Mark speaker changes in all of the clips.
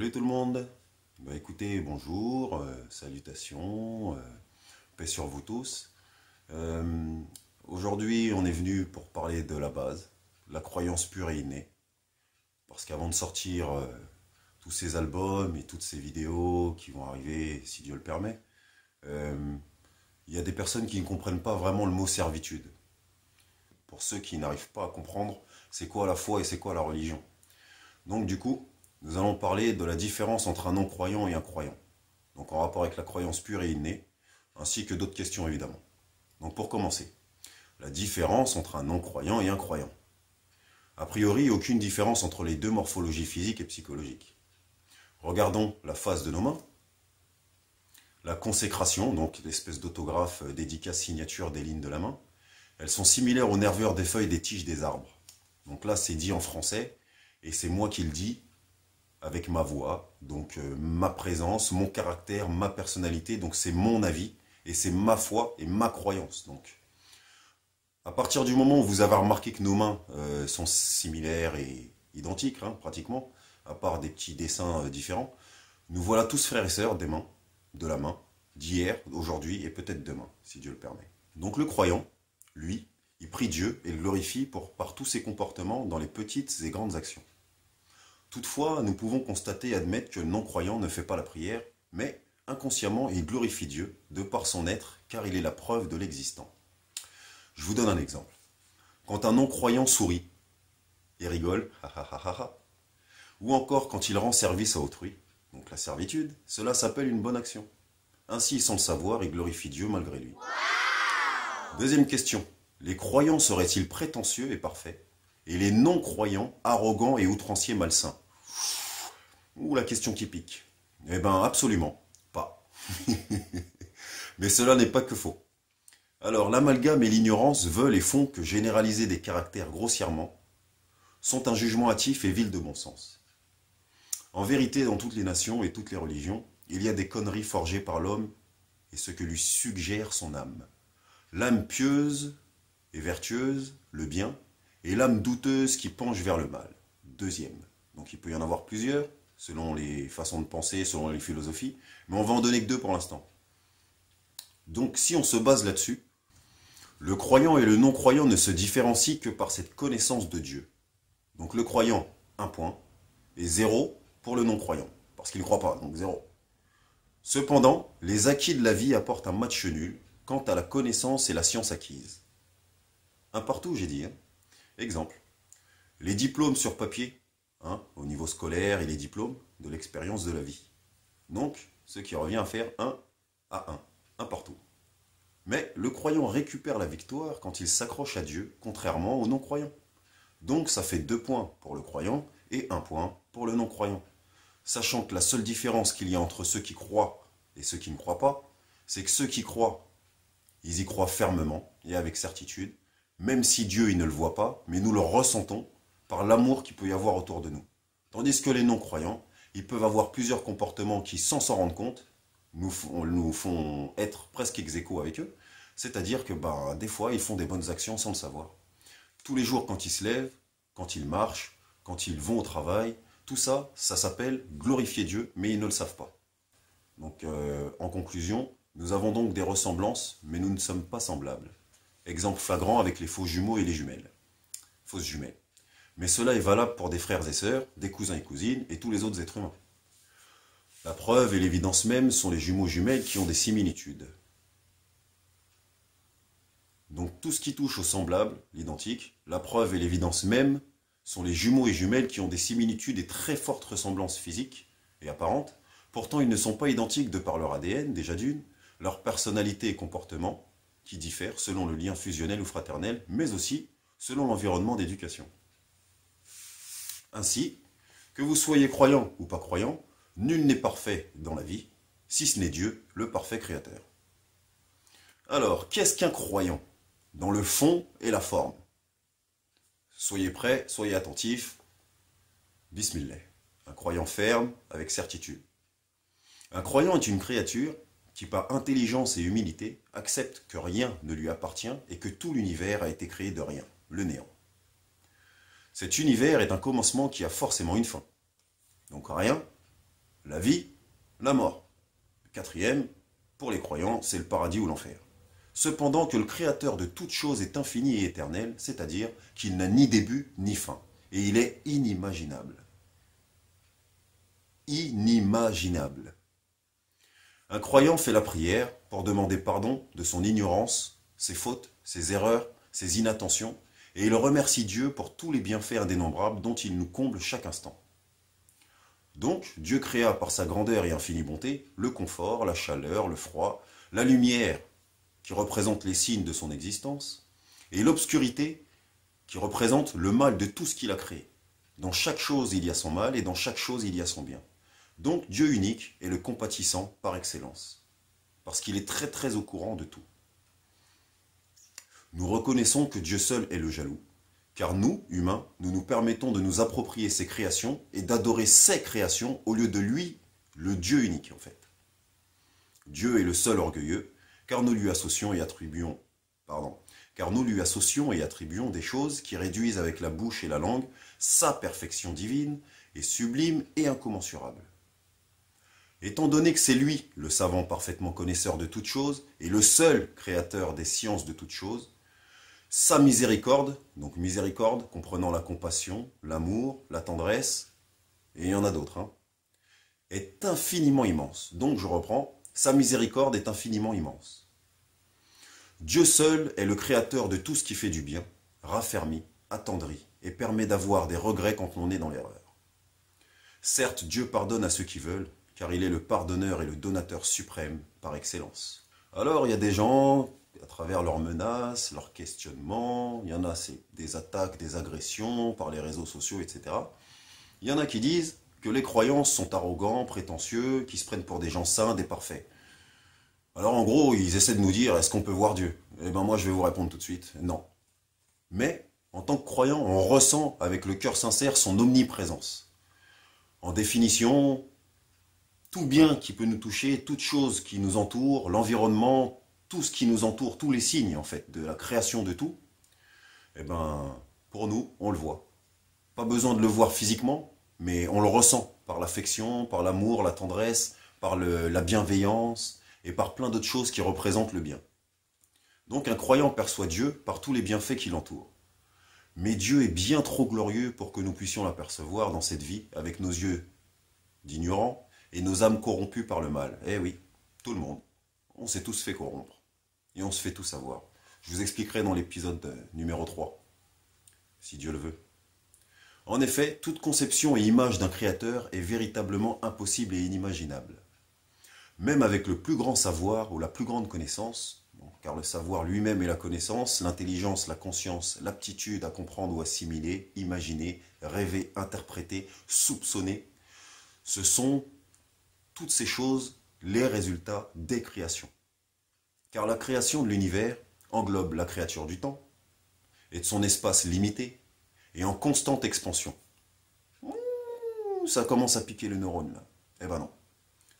Speaker 1: Salut tout le monde. Écoutez, bonjour, salutations, paix sur vous tous. Euh, Aujourd'hui, on est venu pour parler de la base, la croyance pure et innée. Parce qu'avant de sortir tous ces albums et toutes ces vidéos qui vont arriver, si Dieu le permet, euh, il y a des personnes qui ne comprennent pas vraiment le mot servitude. Pour ceux qui n'arrivent pas à comprendre, c'est quoi la foi et c'est quoi la religion. Donc du coup, nous allons parler de la différence entre un non-croyant et un croyant. Donc en rapport avec la croyance pure et innée, ainsi que d'autres questions évidemment. Donc pour commencer, la différence entre un non-croyant et un croyant. A priori, aucune différence entre les deux morphologies physiques et psychologiques. Regardons la face de nos mains. La consécration, donc l'espèce d'autographe, dédicace, signature des lignes de la main, elles sont similaires aux nervures des feuilles des tiges des arbres. Donc là, c'est dit en français, et c'est moi qui le dis, avec ma voix, donc ma présence, mon caractère, ma personnalité, donc c'est mon avis, et c'est ma foi et ma croyance. Donc, à partir du moment où vous avez remarqué que nos mains sont similaires et identiques, hein, pratiquement, à part des petits dessins différents, nous voilà tous frères et sœurs des mains, de la main, d'hier, d'aujourd'hui et peut-être demain, si Dieu le permet. Donc le croyant, lui, il prie Dieu et le glorifie par tous ses comportements dans les petites et grandes actions. Toutefois, nous pouvons constater et admettre que le non-croyant ne fait pas la prière, mais inconsciemment, il glorifie Dieu de par son être, car il est la preuve de l'existant. Je vous donne un exemple. Quand un non-croyant sourit et rigole, ha ha ha ha, ou encore quand il rend service à autrui, donc la servitude, cela s'appelle une bonne action. Ainsi, sans le savoir, il glorifie Dieu malgré lui. Deuxième question. Les croyants seraient-ils prétentieux et parfaits, et les non-croyants arrogants et outranciers malsains? Ouh, la question qui pique. Eh ben, absolument pas. Mais cela n'est pas que faux. Alors, l'amalgame et l'ignorance veulent et font que généraliser des caractères grossièrement sont un jugement hâtif et vil de bon sens. En vérité, dans toutes les nations et toutes les religions, il y a des conneries forgées par l'homme et ce que lui suggère son âme. L'âme pieuse et vertueuse, le bien, et l'âme douteuse qui penche vers le mal. Deuxième. Donc il peut y en avoir plusieurs, selon les façons de penser, selon les philosophies, mais on va en donner que deux pour l'instant. Donc si on se base là-dessus, le croyant et le non-croyant ne se différencient que par cette connaissance de Dieu. Donc le croyant, un point, et zéro pour le non-croyant, parce qu'il ne croit pas, donc zéro. Cependant, les acquis de la vie apportent un match nul quant à la connaissance et la science acquise. Un partout, j'ai dit. Hein. Exemple, les diplômes sur papier, hein, au niveau scolaire et les diplômes de l'expérience de la vie. Donc, ce qui revient à faire 1 à 1 partout. Mais le croyant récupère la victoire quand il s'accroche à Dieu, contrairement au non-croyant. Donc ça fait 2 points pour le croyant et 1 point pour le non-croyant. Sachant que la seule différence qu'il y a entre ceux qui croient et ceux qui ne croient pas, c'est que ceux qui croient, ils y croient fermement et avec certitude, même si Dieu il ne le voit pas, mais nous le ressentons par l'amour qu'il peut y avoir autour de nous. Tandis que les non-croyants, ils peuvent avoir plusieurs comportements qui, sans s'en rendre compte, nous font être presque ex-aequo avec eux. C'est-à-dire que des fois, ils font des bonnes actions sans le savoir. Tous les jours, quand ils se lèvent, quand ils marchent, quand ils vont au travail, tout ça, ça s'appelle glorifier Dieu, mais ils ne le savent pas. Donc, en conclusion, nous avons donc des ressemblances, mais nous ne sommes pas semblables. Exemple flagrant avec les faux jumeaux et les jumelles. Fausses jumelles. Mais cela est valable pour des frères et sœurs, des cousins et cousines, et tous les autres êtres humains. La preuve et l'évidence même sont les jumeaux jumelles qui ont des similitudes. Donc tout ce qui touche au semblable, l'identique, la preuve et l'évidence même sont les jumeaux et jumelles qui ont des similitudes et très fortes ressemblances physiques et apparentes. Pourtant, ils ne sont pas identiques de par leur ADN, déjà d'une, leur personnalité et comportement, qui diffèrent selon le lien fusionnel ou fraternel, mais aussi selon l'environnement d'éducation. Ainsi, que vous soyez croyant ou pas croyant, nul n'est parfait dans la vie, si ce n'est Dieu, le parfait créateur. Alors, qu'est-ce qu'un croyant? Dans le fond et la forme. Soyez prêts, soyez attentifs. Bismillah. Un croyant ferme, avec certitude. Un croyant est une créature qui, par intelligence et humilité, accepte que rien ne lui appartient et que tout l'univers a été créé de rien, le néant. Cet univers est un commencement qui a forcément une fin. Donc rien la vie, la mort. Quatrième, pour les croyants, c'est le paradis ou l'enfer. Cependant que le Créateur de toutes choses est infini et éternel, c'est-à-dire qu'il n'a ni début ni fin, et il est inimaginable. Inimaginable. Un croyant fait la prière pour demander pardon de son ignorance, ses fautes, ses erreurs, ses inattentions, et il remercie Dieu pour tous les bienfaits indénombrables dont il nous comble chaque instant. Donc, Dieu créa par sa grandeur et infinie bonté le confort, la chaleur, le froid, la lumière, qui représente les signes de son existence, et l'obscurité, qui représente le mal de tout ce qu'il a créé. Dans chaque chose, il y a son mal, et dans chaque chose, il y a son bien. Donc, Dieu unique est le compatissant par excellence, parce qu'il est très très au courant de tout. Nous reconnaissons que Dieu seul est le jaloux, car nous, humains, nous nous permettons de nous approprier ses créations et d'adorer ses créations au lieu de lui, le Dieu unique en fait. Dieu est le seul orgueilleux, car nous lui associons et attribuons, des choses qui réduisent avec la bouche et la langue sa perfection divine et sublime et incommensurable. Étant donné que c'est lui, le savant parfaitement connaisseur de toutes choses, et le seul créateur des sciences de toutes choses, sa miséricorde, donc miséricorde comprenant la compassion, l'amour, la tendresse, et il y en a d'autres, est infiniment immense. Donc je reprends, sa miséricorde est infiniment immense. Dieu seul est le créateur de tout ce qui fait du bien, raffermi, attendri, et permet d'avoir des regrets quand on est dans l'erreur. Certes, Dieu pardonne à ceux qui veulent, car il est le pardonneur et le donateur suprême par excellence. Alors il y a des gens, à travers leurs menaces, leurs questionnements, il y en a c'est des attaques, des agressions par les réseaux sociaux, etc. Il y en a qui disent que les croyants sont arrogants, prétentieux, qui se prennent pour des gens saints, des parfaits. Alors en gros, ils essaient de nous dire, est-ce qu'on peut voir Dieu? Eh bien moi je vais vous répondre tout de suite, non. Mais en tant que croyant, on ressent avec le cœur sincère son omniprésence. En définition, tout bien qui peut nous toucher, toute chose qui nous entoure, l'environnement, tout ce qui nous entoure, tous les signes en fait de la création de tout, eh ben pour nous, on le voit. Pas besoin de le voir physiquement, mais on le ressent par l'affection, par l'amour, la tendresse, par la bienveillance et par plein d'autres choses qui représentent le bien. Donc un croyant perçoit Dieu par tous les bienfaits qui l'entourent. Mais Dieu est bien trop glorieux pour que nous puissions l'apercevoir dans cette vie avec nos yeux d'ignorants et nos âmes corrompues par le mal. Eh oui, tout le monde. On s'est tous fait corrompre. Et on se fait tous avoir. Je vous expliquerai dans l'épisode numéro 3, si Dieu le veut. En effet, toute conception et image d'un créateur est véritablement impossible et inimaginable. Même avec le plus grand savoir ou la plus grande connaissance, car le savoir lui-même est la connaissance, l'intelligence, la conscience, l'aptitude à comprendre ou assimiler, imaginer, rêver, interpréter, soupçonner, ce sont toutes ces choses les résultats des créations. Car la création de l'univers englobe la créature du temps et de son espace limité et en constante expansion. Ça commence à piquer le neurone là. Eh ben non.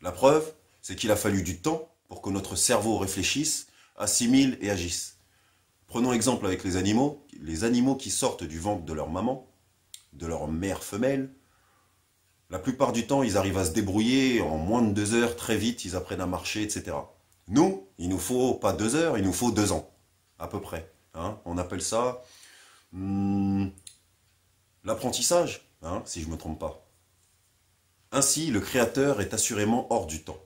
Speaker 1: La preuve, c'est qu'il a fallu du temps pour que notre cerveau réfléchisse, assimile et agisse. Prenons exemple avec les animaux qui sortent du ventre de leur maman, de leur mère femelle. La plupart du temps, ils arrivent à se débrouiller en moins de 2 heures, très vite, ils apprennent à marcher, etc. Nous, il nous faut pas 2 heures, il nous faut 2 ans, à peu près. On appelle ça l'apprentissage, si je ne me trompe pas. Ainsi, le Créateur est assurément hors du temps,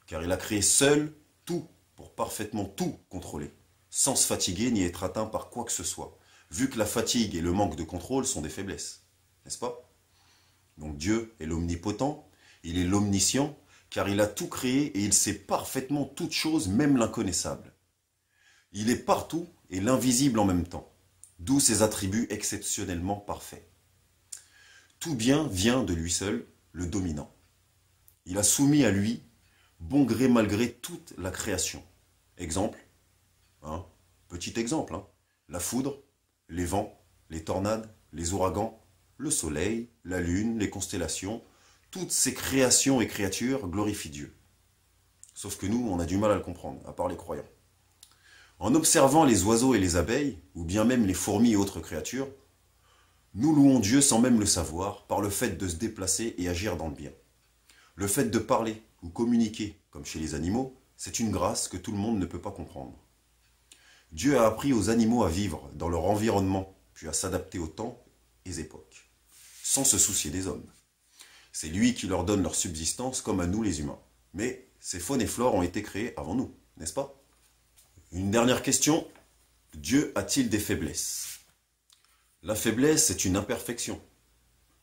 Speaker 1: car il a créé seul tout pour parfaitement tout contrôler, sans se fatiguer ni être atteint par quoi que ce soit, vu que la fatigue et le manque de contrôle sont des faiblesses, n'est-ce pas? Donc Dieu est l'omnipotent, il est l'omniscient, car il a tout créé et il sait parfaitement toutes choses, même l'inconnaissable. Il est partout et l'invisible en même temps, d'où ses attributs exceptionnellement parfaits. Tout bien vient de lui seul, le dominant. Il a soumis à lui, bon gré malgré toute la création. Exemple, petit exemple, la foudre, les vents, les tornades, les ouragans, le soleil, la lune, les constellations, toutes ces créations et créatures glorifient Dieu. Sauf que nous, on a du mal à le comprendre, à part les croyants. En observant les oiseaux et les abeilles, ou bien même les fourmis et autres créatures, nous louons Dieu sans même le savoir, par le fait de se déplacer et agir dans le bien. Le fait de parler ou communiquer, comme chez les animaux, c'est une grâce que tout le monde ne peut pas comprendre. Dieu a appris aux animaux à vivre dans leur environnement, puis à s'adapter aux temps et époques, sans se soucier des hommes. C'est lui qui leur donne leur subsistance comme à nous les humains. Mais ces faunes et flores ont été créées avant nous, n'est-ce pas? Une dernière question. Dieu a-t-il des faiblesses? La faiblesse est une imperfection.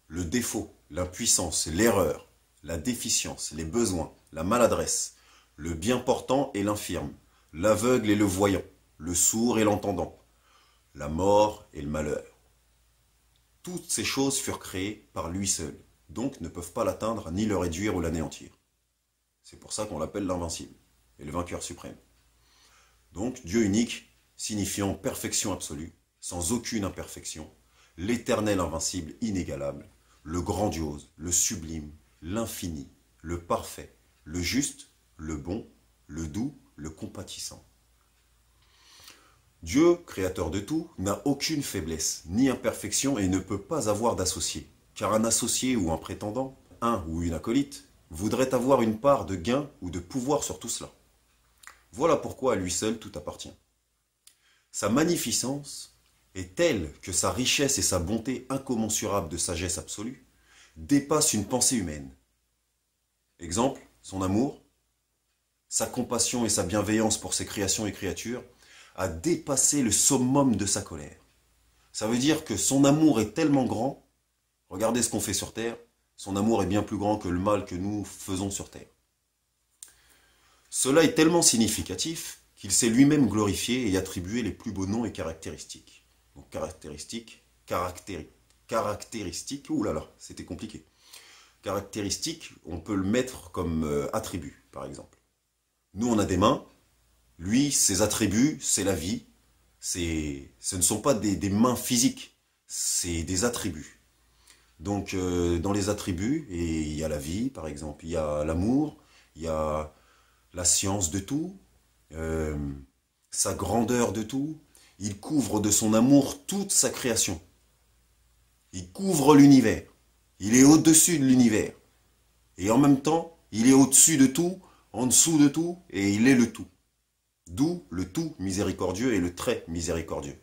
Speaker 1: Le défaut, l'impuissance, l'erreur, la déficience, les besoins, la maladresse, le bien portant et l'infirme, l'aveugle et le voyant, le sourd et l'entendant, la mort et le malheur. Toutes ces choses furent créées par lui seul, donc ne peuvent pas l'atteindre ni le réduire ou l'anéantir. C'est pour ça qu'on l'appelle l'invincible et le vainqueur suprême. Donc Dieu unique, signifiant perfection absolue, sans aucune imperfection, l'éternel invincible inégalable, le grandiose, le sublime, l'infini, le parfait, le juste, le bon, le doux, le compatissant. Dieu, créateur de tout, n'a aucune faiblesse, ni imperfection et ne peut pas avoir d'associé. Car un associé ou un prétendant, un ou une acolyte, voudrait avoir une part de gain ou de pouvoir sur tout cela. Voilà pourquoi à lui seul tout appartient. Sa magnificence est telle que sa richesse et sa bonté incommensurable de sagesse absolue dépassent une pensée humaine. Exemple, son amour, sa compassion et sa bienveillance pour ses créations et créatures a dépassé le summum de sa colère. Ça veut dire que son amour est tellement grand, regardez ce qu'on fait sur Terre, son amour est bien plus grand que le mal que nous faisons sur Terre. Cela est tellement significatif qu'il s'est lui-même glorifié et attribué les plus beaux noms et caractéristiques. Donc caractéristiques, ouh là là, c'était compliqué. Caractéristiques, on peut le mettre comme attribut, par exemple. Nous, on a des mains. Lui, ses attributs, c'est la vie. Ce ne sont pas des mains physiques, c'est des attributs. Donc, dans les attributs, et il y a la vie, par exemple, il y a l'amour, il y a la science de tout, sa grandeur de tout. Il couvre de son amour toute sa création. Il couvre l'univers. Il est au-dessus de l'univers. Et en même temps, il est au-dessus de tout, en dessous de tout, et il est le tout. D'où le tout miséricordieux et le très miséricordieux.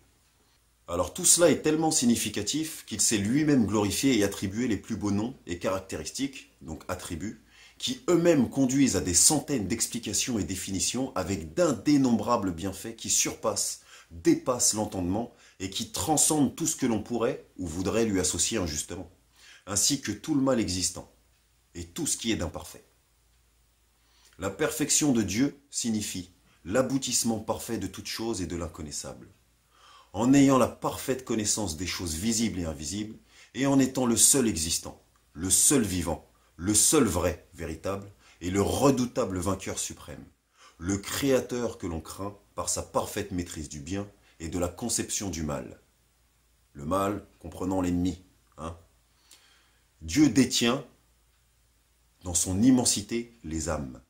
Speaker 1: Alors tout cela est tellement significatif qu'il s'est lui-même glorifié et attribué les plus beaux noms et caractéristiques, donc attributs, qui eux-mêmes conduisent à des centaines d'explications et définitions avec d'indénombrables bienfaits qui surpassent, dépassent l'entendement et qui transcendent tout ce que l'on pourrait ou voudrait lui associer injustement, ainsi que tout le mal existant et tout ce qui est d'imparfait. La perfection de Dieu signifie l'aboutissement parfait de toute chose et de l'inconnaissable. En ayant la parfaite connaissance des choses visibles et invisibles, et en étant le seul existant, le seul vivant, le seul vrai, véritable, et le redoutable vainqueur suprême, le créateur que l'on craint par sa parfaite maîtrise du bien et de la conception du mal. Le mal comprenant l'ennemi. Dieu détient, dans son immensité, les âmes.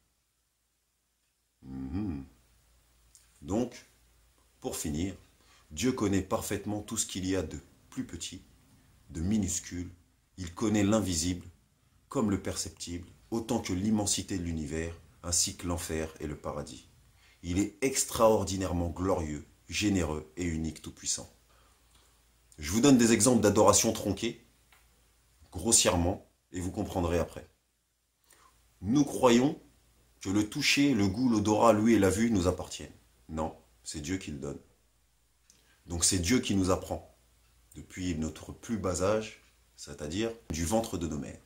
Speaker 1: Donc, pour finir, Dieu connaît parfaitement tout ce qu'il y a de plus petit, de minuscule. Il connaît l'invisible, comme le perceptible, autant que l'immensité de l'univers, ainsi que l'enfer et le paradis. Il est extraordinairement glorieux, généreux et unique tout-puissant. Je vous donne des exemples d'adoration tronquée, grossièrement, et vous comprendrez après. Nous croyons que le toucher, le goût, l'odorat, l'ouïe et la vue nous appartiennent. Non, c'est Dieu qui le donne. Donc c'est Dieu qui nous apprend, depuis notre plus bas âge, c'est-à-dire du ventre de nos mères,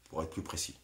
Speaker 1: pour être plus précis.